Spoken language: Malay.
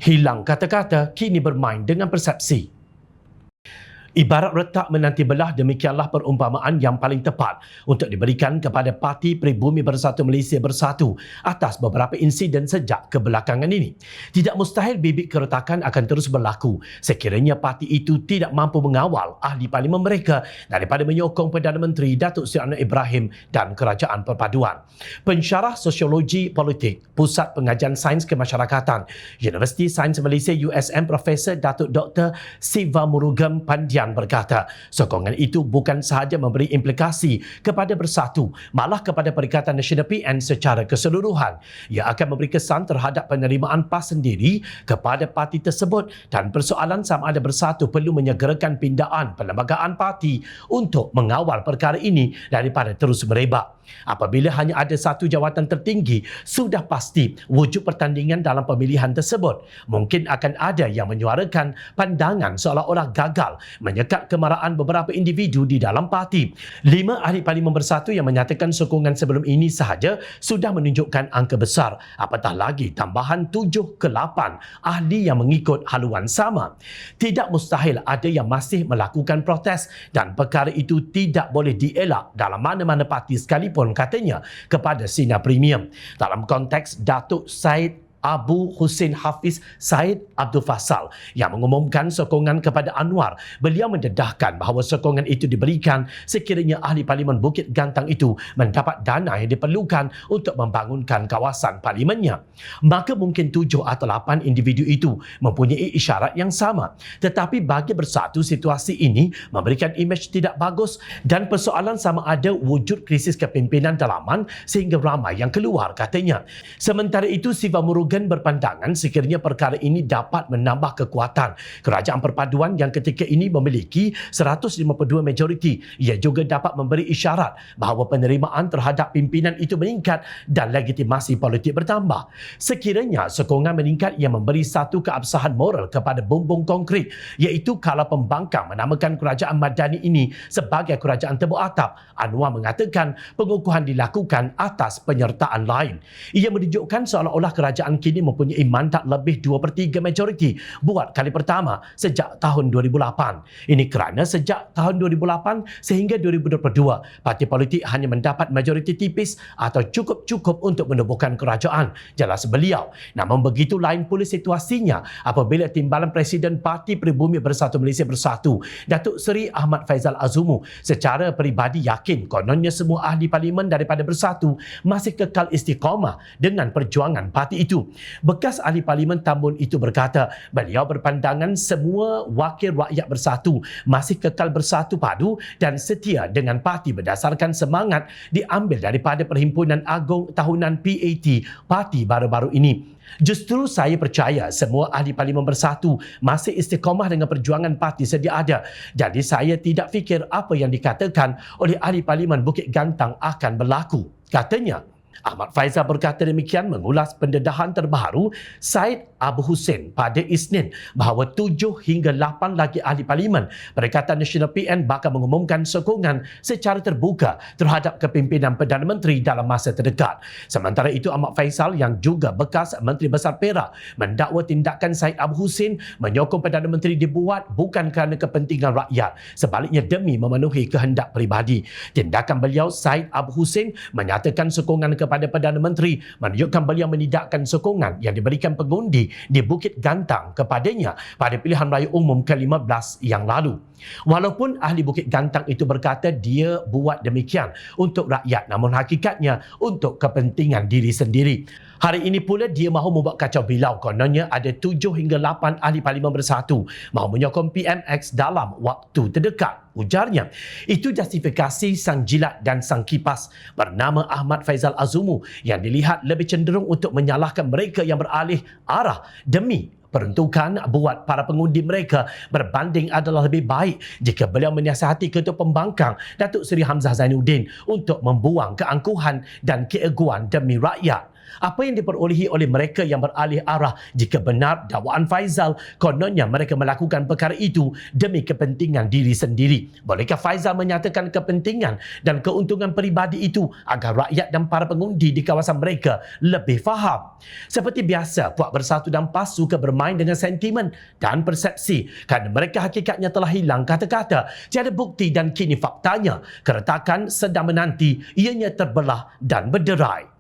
Hilang kata-kata, kini bermain dengan persepsi. Ibarat retak menanti belah, demikianlah perumpamaan yang paling tepat untuk diberikan kepada Parti Pribumi Bersatu Malaysia Bersatu atas beberapa insiden sejak kebelakangan ini. Tidak mustahil bibit keretakan akan terus berlaku sekiranya parti itu tidak mampu mengawal ahli parlimen mereka daripada menyokong Perdana Menteri Datuk Seri Anwar Ibrahim dan Kerajaan Perpaduan. Pensyarah Sosiologi Politik Pusat Pengajian Sains Kemasyarakatan Universiti Sains Malaysia USM Profesor Datuk Dr. Siva Murugam Pandian berkata, sokongan itu bukan sahaja memberi implikasi kepada Bersatu, malah kepada Perikatan Nasional PN secara keseluruhan. Ia akan memberi kesan terhadap penerimaan PAS sendiri kepada parti tersebut dan persoalan sama ada Bersatu perlu menyegerakan pindaan perlembagaan parti untuk mengawal perkara ini daripada terus merebak. Apabila hanya ada satu jawatan tertinggi, sudah pasti wujud pertandingan dalam pemilihan tersebut. Mungkin akan ada yang menyuarakan pandangan seolah-olah gagal menyekat kemarahan beberapa individu di dalam parti. 5 ahli parlimen Bersatu yang menyatakan sokongan sebelum ini sahaja sudah menunjukkan angka besar. Apatah lagi tambahan 7 ke 8 ahli yang mengikut haluan sama. Tidak mustahil ada yang masih melakukan protes dan perkara itu tidak boleh dielak dalam mana-mana parti sekalipun, katanya kepada Sinar Premium. Dalam konteks Datuk Syed Abu Hussein Hafiz Syed Abdul Fasal yang mengumumkan sokongan kepada Anwar, beliau mendedahkan bahawa sokongan itu diberikan sekiranya ahli parlimen Bukit Gantang itu mendapat dana yang diperlukan untuk membangunkan kawasan parlimennya. Maka mungkin 7 atau 8 individu itu mempunyai isyarat yang sama. Tetapi bagi Bersatu, situasi ini memberikan imej tidak bagus dan persoalan sama ada wujud krisis kepimpinan dalaman sehingga ramai yang keluar, katanya. Sementara itu, Siva Murugam berpandangan sekiranya perkara ini dapat menambah kekuatan Kerajaan Perpaduan yang ketika ini memiliki 152 majoriti. Ia juga dapat memberi isyarat bahawa penerimaan terhadap pimpinan itu meningkat dan legitimasi politik bertambah. Sekiranya sokongan meningkat, ia memberi satu keabsahan moral kepada bumbung konkret, iaitu kalau pembangkang menamakan Kerajaan Madani ini sebagai kerajaan tebuk atap. Anwar mengatakan pengukuhan dilakukan atas penyertaan lain. Ia menunjukkan seolah-olah kerajaan kini mempunyai mandat lebih 2/3 majoriti buat kali pertama sejak tahun 2008. Ini kerana sejak tahun 2008 sehingga 2022, parti politik hanya mendapat majoriti tipis atau cukup-cukup untuk menubuhkan kerajaan, jelas beliau. Namun begitu lain pula situasinya apabila Timbalan Presiden Parti Pribumi Bersatu Malaysia Bersatu, Datuk Seri Ahmad Faizal Azumu, secara peribadi yakin kononnya semua ahli parlimen daripada Bersatu masih kekal istiqamah dengan perjuangan parti itu. Bekas ahli parlimen Tambun itu berkata, beliau berpandangan semua wakil rakyat Bersatu masih kekal bersatu padu dan setia dengan parti berdasarkan semangat diambil daripada Perhimpunan Agung Tahunan PAT parti baru-baru ini. Justru saya percaya semua ahli parlimen Bersatu masih istiqamah dengan perjuangan parti sedia ada. Jadi saya tidak fikir apa yang dikatakan oleh ahli parlimen Bukit Gantang akan berlaku, katanya. Ahmad Faizal berkata demikian mengulas pendedahan terbaru Syed Abu Hussein pada Isnin bahawa 7 hingga 8 lagi ahli parlimen Perikatan Nasional PN bakal mengumumkan sokongan secara terbuka terhadap kepimpinan Perdana Menteri dalam masa terdekat. Sementara itu, Ahmad Faizal yang juga bekas Menteri Besar Perak mendakwa tindakan Syed Abu Hussein menyokong Perdana Menteri dibuat bukan kerana kepentingan rakyat, sebaliknya demi memenuhi kehendak peribadi. Tindakan beliau, Syed Abu Hussein, menyatakan sokongan kepada Perdana Menteri menunjukkan beliau menidakkan sokongan yang diberikan pengundi di Bukit Gantang kepadanya pada pilihan raya umum ke-15 yang lalu. Walaupun ahli Bukit Gantang itu berkata dia buat demikian untuk rakyat, namun hakikatnya untuk kepentingan diri sendiri. Hari ini pula dia mahu membuat kacau bilau. Kononnya ada 7 hingga 8 ahli parlimen Bersatu mahu menyokong PMX dalam waktu terdekat, ujarnya. Itu justifikasi sang jilat dan sang kipas bernama Ahmad Faizal Azumu yang dilihat lebih cenderung untuk menyalahkan mereka yang beralih arah demi peruntukan buat para pengundi mereka berbanding adalah lebih baik jika beliau menyiasati Ketua Pembangkang Datuk Seri Hamzah Zainuddin untuk membuang keangkuhan dan keegoan demi rakyat. Apa yang diperolehi oleh mereka yang beralih arah jika benar dakwaan Faizal kononnya mereka melakukan perkara itu demi kepentingan diri sendiri? Bolehkah Faizal menyatakan kepentingan dan keuntungan peribadi itu agar rakyat dan para pengundi di kawasan mereka lebih faham? Seperti biasa, Puak Bersatu dan PAS suka bermain bermain dengan sentimen dan persepsi kerana mereka hakikatnya telah hilang kata-kata. Tiada bukti dan kini faktanya keretakan sedang menanti ianya terbelah dan berderai.